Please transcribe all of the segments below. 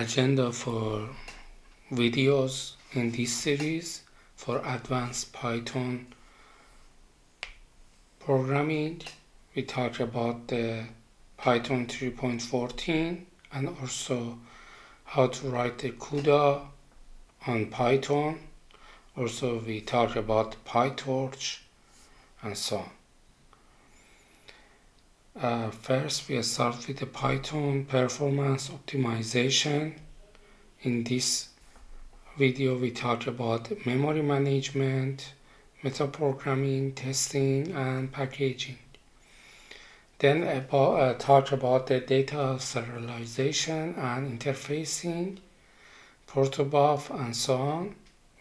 agenda for videos in this series for advanced Python programming. We talk about the Python 3.14 and also how to write the Cuda on Python. Also we talk about PyTorch and so on. First we start with the Python performance optimization. In this video we talk about memory management, metaprogramming, testing and packaging. Then talk about the data serialization and interfacing, Protobuf and so on,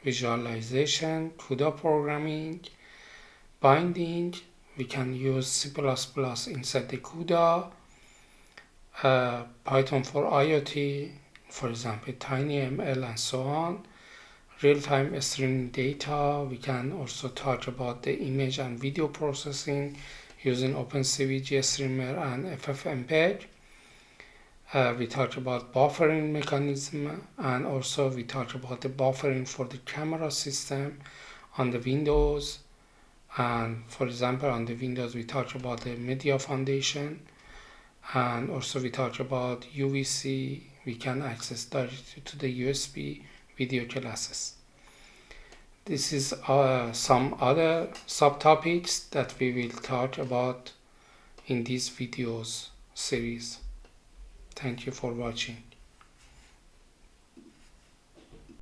visualization, Cuda programming, binding. We can use C++ inside the Cuda, Python for IoT, for example TinyML and so on, real-time streaming data. We can also talk about the image and video processing using OpenCV, Gsteamer and Ffmpeg. We talked about buffering mechanism, and also we talked about the buffering for the camera system on the Windows. And for example, on the Windows we talked about the media foundation, and also we talked about UVC. We can access directly to the USB video classes. This is some other subtopics that we will talk about in this videos series. Thank you for watching.